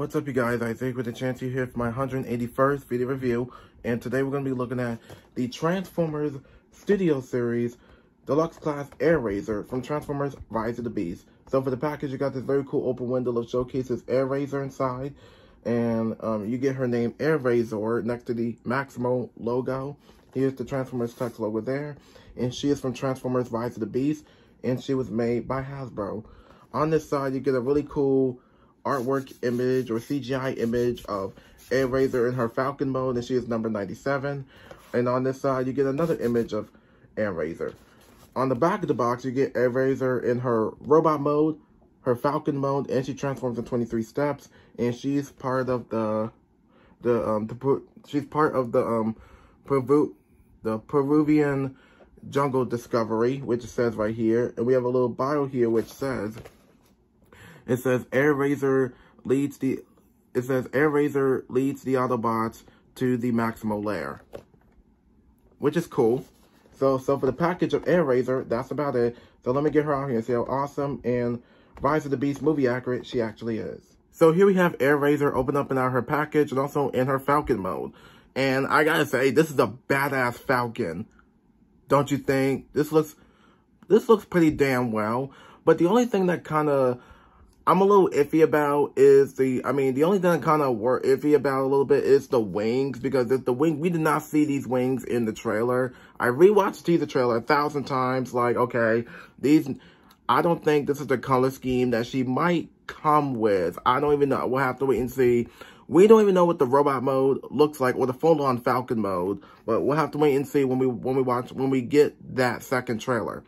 What's up, you guys? Isaac with a chance here for my 181st video review, and today we're going to be looking at the Transformers Studio Series Deluxe Class Airazor from Transformers Rise of the Beast. So for the package, you got this very cool open window that showcases Airazor inside, and you get her name Airazor next to the Maximo logo. Here's the Transformers text logo there, and she is from Transformers Rise of the Beast, and she was made by Hasbro. On this side, you get a really cool artwork image or CGI image of Airazor in her Falcon mode, and she is number 97. And on this side, you get another image of Airazor. On the back of the box, you get Airazor in her robot mode, her Falcon mode, and she transforms in 23 steps. And she's part of the Peruvian jungle discovery, which it says right here. And we have a little bio here which says, it says Airazor leads the Autobots to the Maximo lair, which is cool. So for the package of Airazor, that's about it. So let me get her out here and see how awesome and Rise of the Beast movie accurate she actually is. So here we have Airazor open up in her package and also in her Falcon mode. And I gotta say, this is a badass Falcon. Don't you think? This looks pretty damn well. But the only thing that I'm a little iffy about is the only thing that we're iffy about a little bit is the wings, because we did not see these wings in the trailer. I rewatched the teaser trailer 1,000 times, like, okay, I don't think this is the color scheme that she might come with. I don't even know. We'll have to wait and see. We don't even know what the robot mode looks like or the full-on Falcon mode, but we'll have to wait and see when we get that second trailer.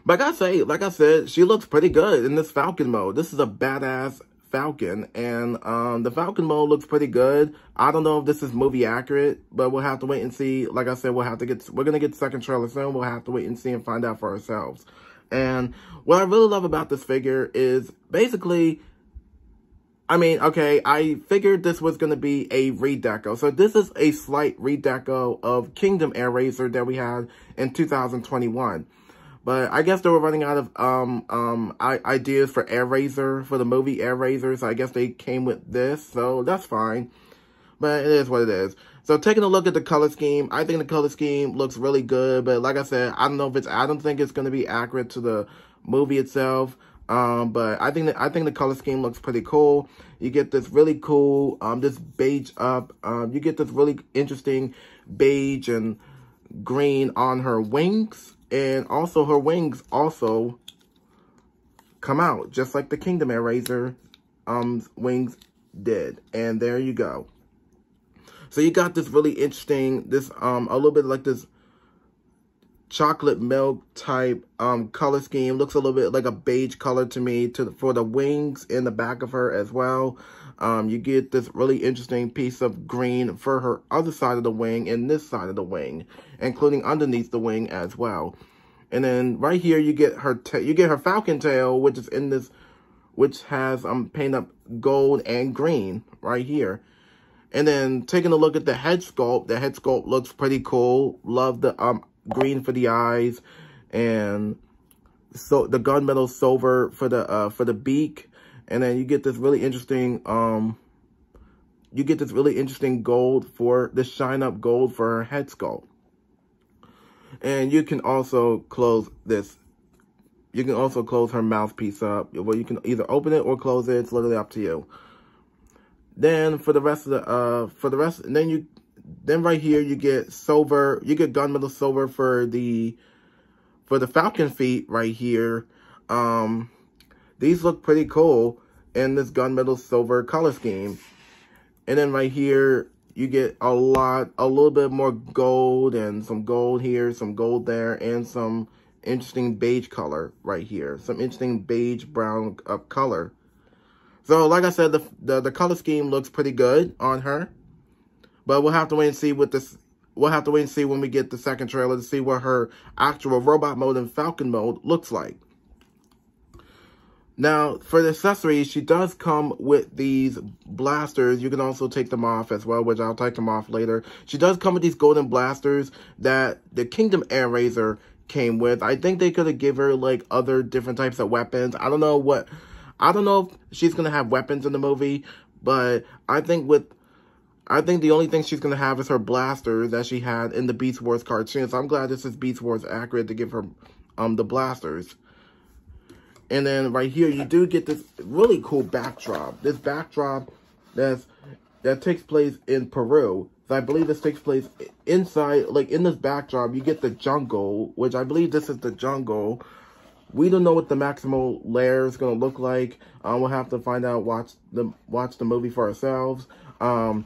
But like I said, she looks pretty good in this Falcon mode. This is a badass Falcon, and the Falcon mode looks pretty good. I don't know if this is movie accurate, but we'll have to wait and see. Like I said, we're gonna get the second trailer soon. We'll have to wait and see and find out for ourselves. And what I really love about this figure is basically, I figured this was going to be a redeco. So this is a slight redeco of Kingdom Airazor that we had in 2021. But I guess they were running out of ideas for Airazor, for the movie Airazor, so I guess they came with this, so that's fine. But it is what it is. So taking a look at the color scheme, I think the color scheme looks really good, but like I said, I don't think it's going to be accurate to the movie itself. But I think the color scheme looks pretty cool. You get this really cool, this beige up, you get this really interesting beige and green on her wings. And also, her wings also come out, just like the Kingdom Airazor wings did. And there you go. So you got this really interesting, a little bit like this chocolate milk type color scheme. Looks a little bit like a beige color to me for the wings in the back of her as well. You get this really interesting piece of green for her other side of the wing and this side of the wing, including underneath the wing as well. And then right here you get her Falcon tail, which is in this, which has paint up gold and green right here. And then taking a look at the head sculpt looks pretty cool. Love the green for the eyes, and so the gunmetal silver for the beak. And then you get this really interesting gold for the shine up gold for her head sculpt. And you can also close this. You can also close her mouthpiece up. Well, you can either open it or close it. It's literally up to you. Then for the rest of the then right here you get silver. You get gunmetal silver for the Falcon feet right here. These look pretty cool in this gunmetal silver color scheme. And then right here, you get a little bit more gold, and some gold here, some gold there, and some interesting beige color right here. Some interesting beige brown color. So like I said, the color scheme looks pretty good on her. But we'll have to wait and see we'll have to wait and see when we get the second trailer to see what her actual robot mode and Falcon mode looks like. Now, for the accessories, she does come with these blasters. You can also take them off as well, which I'll take them off later. She does come with these golden blasters that the Kingdom Airazor came with. I think they could have given her, like, other different types of weapons. I don't know what I don't know if she's going to have weapons in the movie, but I think the only thing she's going to have is her blaster that she had in the Beast Wars cartoon. So I'm glad this is Beast Wars accurate to give her the blasters. And then right here, you do get this really cool backdrop. This backdrop that takes place in Peru. So I believe this takes place inside, like in this backdrop, you get the jungle, which I believe this is the jungle. We don't know what the Maximo lair is going to look like. We'll have to find out, watch the movie for ourselves. But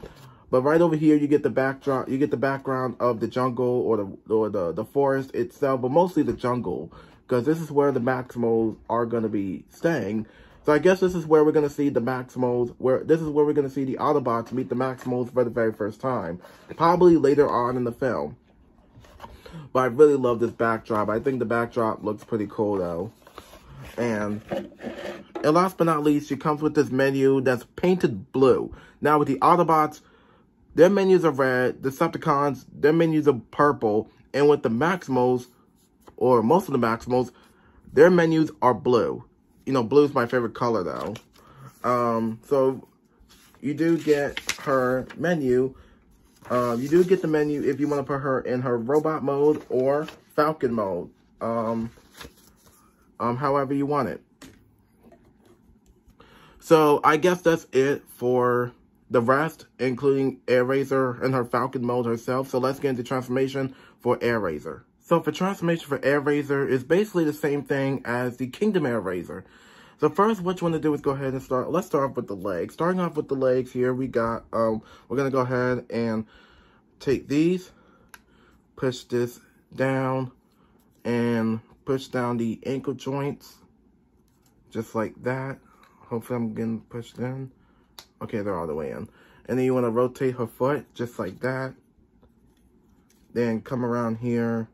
right over here, you get the backdrop, you get the background of the jungle or the forest itself, but mostly the jungle, because this is where the Maximals are going to be staying. So I guess this is where we're going to see the Maximals, this is where we're going to see the Autobots meet the Maximals for the very first time. Probably later on in the film. But I really love this backdrop. I think the backdrop looks pretty cool, though. And last but not least, she comes with this menu that's painted blue. Now, with the Autobots, their menus are red. The Decepticons, their menus are purple. And with the Maximals, or most of the Maximals, their menus are blue. You know, blue is my favorite color, though. So, you do get her menu. You do get the menu if you want to put her in her robot mode or Falcon mode. However you want it. So, I guess that's it for the rest, including Airazor in her Falcon mode herself. So, let's get into transformation for Airazor. So for transformation for Airazor, it's basically the same thing as the Kingdom Airazor. So first, what you want to do is go ahead and let's start off with the legs. Starting off with the legs here, we got, we're going to go ahead and take these, push this down, and push down the ankle joints, just like that. Hopefully I'm getting pushed in. Okay, they're all the way in. And then you want to rotate her foot, just like that. Then come around here.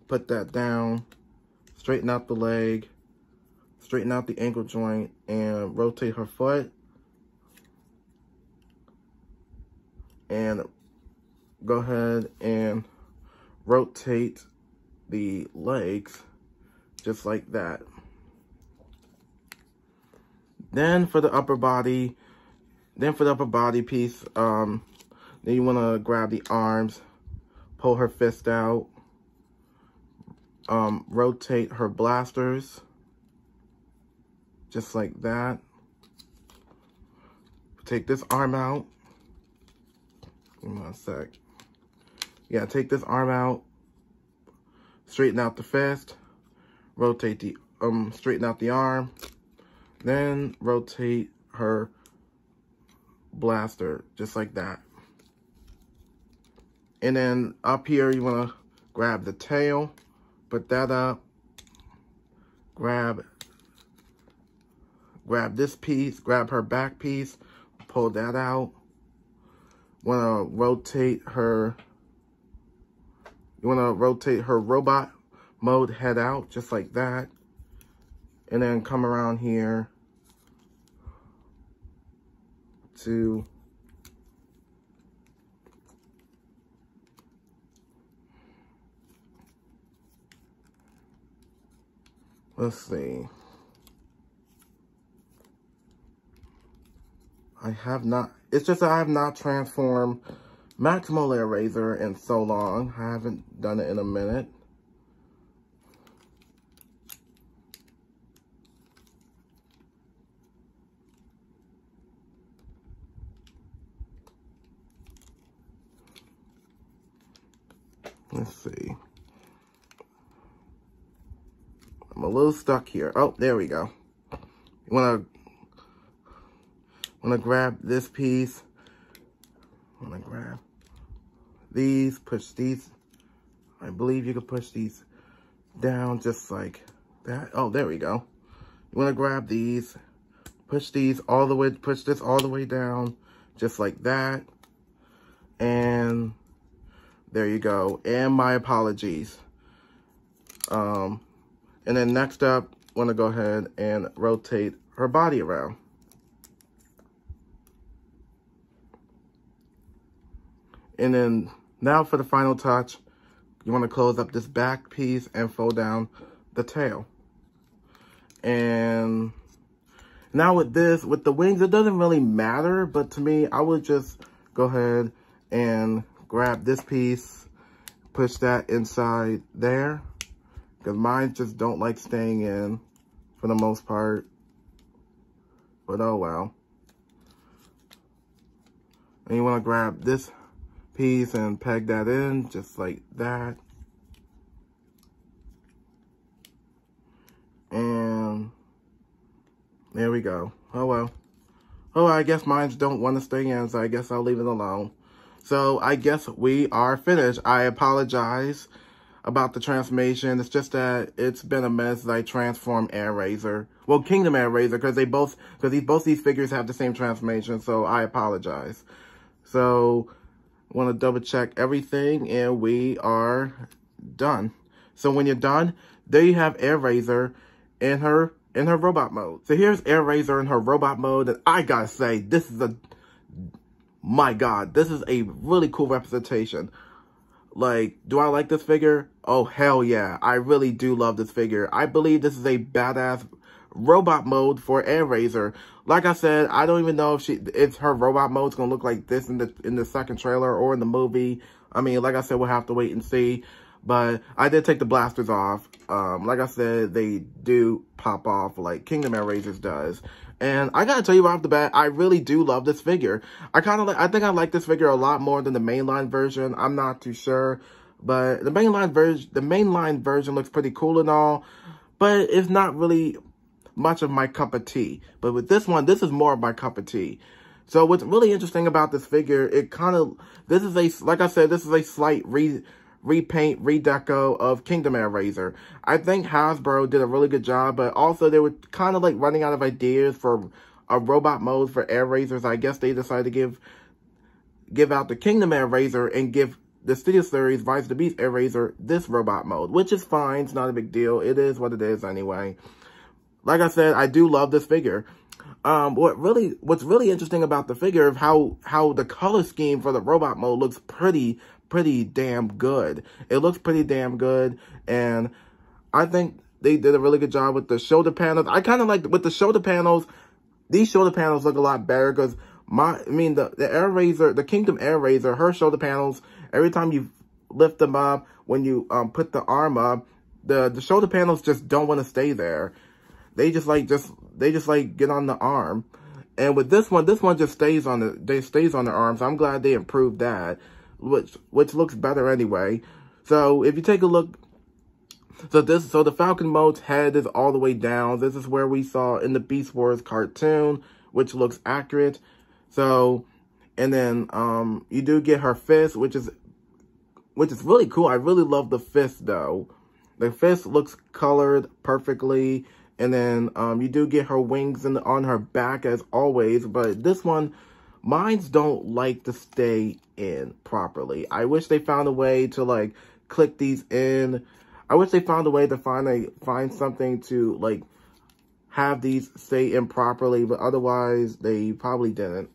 Put that down, straighten out the leg, straighten out the ankle joint, and rotate her foot. And go ahead and rotate the legs, just like that. Then for the upper body, piece, then you want to grab the arms, pull her fist out. Rotate her blasters, just like that. Take this arm out. Give me 1 sec. Yeah, take this arm out. Straighten out the fist. Rotate the, straighten out the arm. Then rotate her blaster, just like that. And then up here, you want to grab the tail. Put that up, grab this piece, grab her back piece, pull that out. Want to rotate her, robot mode head out, just like that. And then come around here to let's see. It's just that I have not transformed Maximo Airazor in so long. I haven't done it in a minute. Let's see. I'm a little stuck here. Oh, there we go. You wanna grab this piece. Wanna grab these, push these. I believe you can push these down just like that. Oh, there we go. You wanna grab these, push these all the way, push this all the way down, just like that. And there you go. And my apologies. And then next up, want to go ahead and rotate her body around. And then now for the final touch, you want to close up this back piece and fold down the tail. And Now with this, with the wings, it doesn't really matter, but to me, I would just go ahead and grab this piece, push that inside there, because mine just don't like staying in for the most part, but oh well. And you want to grab this piece and peg that in, just like that. And there we go. Oh well. Oh, I guess mine don't want to stay in, so I guess I'll leave it alone. So I guess we are finished. I apologize about the transformation. It's just that it's been a mess as I transform Airazor. Well, Kingdom Airazor, because both these figures have the same transformation, so I apologize. So I want to double check everything, and we are done. So when you're done, there you have Airazor in her robot mode. So here's Airazor in her robot mode, and I gotta say, my God, this is a really cool representation. Like, do I like this figure? Oh, hell yeah. I really do love this figure. I believe this is a badass robot mode for Airazor. Like I said, I don't even know if her robot mode's gonna look like this in the second trailer or in the movie. I mean, like I said, we'll have to wait and see. But I did take the blasters off. Like I said, they do pop off like Kingdom Airazor's does. And I gotta tell you right off the bat, I really do love this figure. I think I like this figure a lot more than the mainline version. I'm not too sure. But the mainline version looks pretty cool and all. But it's not really much of my cup of tea. But with this one, this is more of my cup of tea. So what's really interesting about this figure, this is a slight repaint, redeco of Kingdom Airazor. I think Hasbro did a really good job, but also they were kind of like running out of ideas for a robot mode for Airazors. I guess they decided to give out the Kingdom Airazor and give the Studio Series Rise of the Beast Airazor this robot mode, which is fine. It's not a big deal. It is what it is anyway. Like I said, I do love this figure. What's really interesting about the figure of how the color scheme for the robot mode looks pretty damn good. It looks pretty damn good, and I think they did a really good job with the shoulder panels. I kind of like with the shoulder panels. These shoulder panels look a lot better because the Airazor, the Kingdom Airazor, her shoulder panels, every time you lift them up, when you put the arm up, the shoulder panels just don't want to stay there. They just get on the arm. And with this one just stays on the arm. So I'm glad they improved that, which looks better anyway. So if you take a look, so the Falcon mode's head is all the way down. This is where we saw in the Beast Wars cartoon, which looks accurate. So, and then you do get her fist, which is really cool. I really love the fist though. The fist looks colored perfectly. And then you do get her wings on her back as always. But this one, mines don't like to stay in properly. I wish they found a way to like click these in. I wish they found a way to find something to like have these stay in properly. But otherwise, they probably didn't.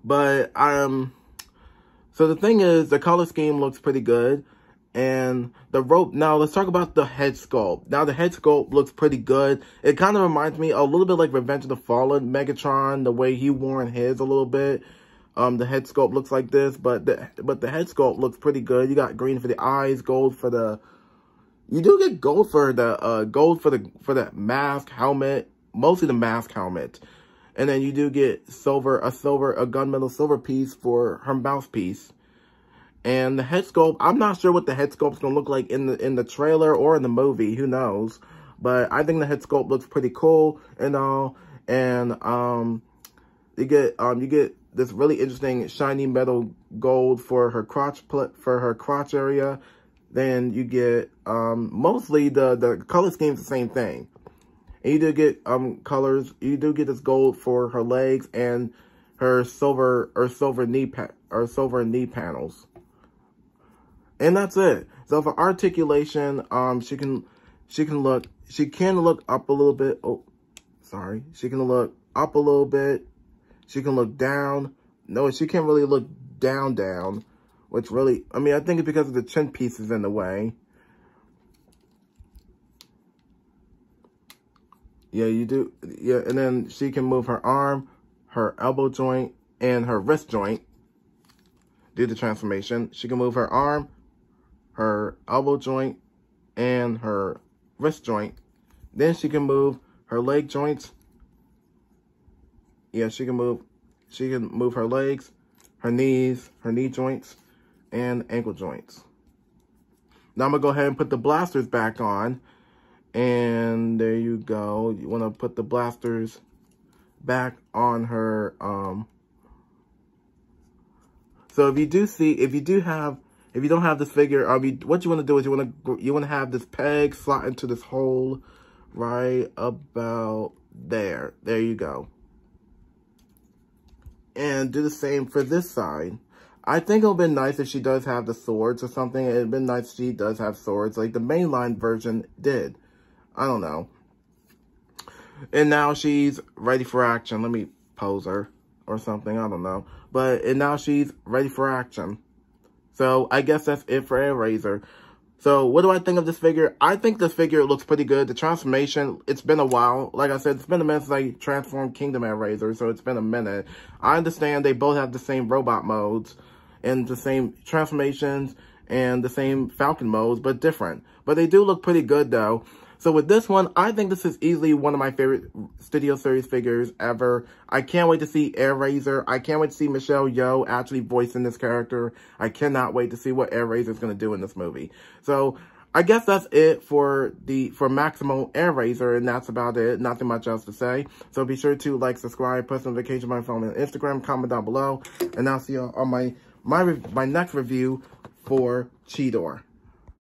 But so the thing is, the color scheme looks pretty good. And the rope, now let's talk about the head sculpt. Now the head sculpt looks pretty good. It kind of reminds me a little bit like Revenge of the Fallen Megatron, the way he wore his a little bit. The head sculpt looks like this, but the head sculpt looks pretty good. You got green for the eyes, gold for the, you do get gold for the mask helmet, mostly the mask helmet. And then you do get a gunmetal silver piece for her mouthpiece. And the head sculpt, I'm not sure what the head sculpt's gonna look like in the trailer or in the movie, who knows. But I think the head sculpt looks pretty cool and all. And you get this really interesting shiny metal gold for her crotch area. Then you get mostly the color scheme's the same thing. And you do get colors. You do get this gold for her legs and her silver knee panels. And that's it. So for articulation, she can look up a little bit. Oh, sorry. She can look up a little bit. She can look down. No, she can't really look down, which really, I mean, I think it's because of the chin pieces in the way. Yeah, you do. Yeah, and then she can move her arm, her elbow joint, and her wrist joint. Do the transformation. She can move her arm, her elbow joint, and her wrist joint. Then she can move her leg joints. Yeah, she can move her legs, her knees, her knee joints, and ankle joints. Now I'm gonna go ahead and put the blasters back on. And there you go. You wanna put the blasters back on her. So if you don't have this figure, what you want to do is you want to have this peg slot into this hole right about there. There you go. And do the same for this side. I think it'll be nice if she does have the swords or something. It'd been nice if she does have swords, like the mainline version did. I don't know. And now she's ready for action. Let me pose her or something. I don't know. And now she's ready for action. So I guess that's it for Airazor. So what do I think of this figure? I think this figure looks pretty good. The transformation, it's been a while. Like I said, it's been a minute since I transformed Kingdom Airazor, so it's been a minute. I understand they both have the same robot modes and the same transformations and the same Falcon modes, but different. But they do look pretty good though. So with this one, I think this is easily one of my favorite Studio Series figures ever. I can't wait to see Airazor. I can't wait to see Michelle Yeoh actually voicing this character. I cannot wait to see what Airazor is going to do in this movie. So I guess that's it for Maximo Airazor, and that's about it. Nothing much else to say. So be sure to like, subscribe, post notifications, my phone and Instagram, comment down below, and I'll see you on my next review for Cheetor.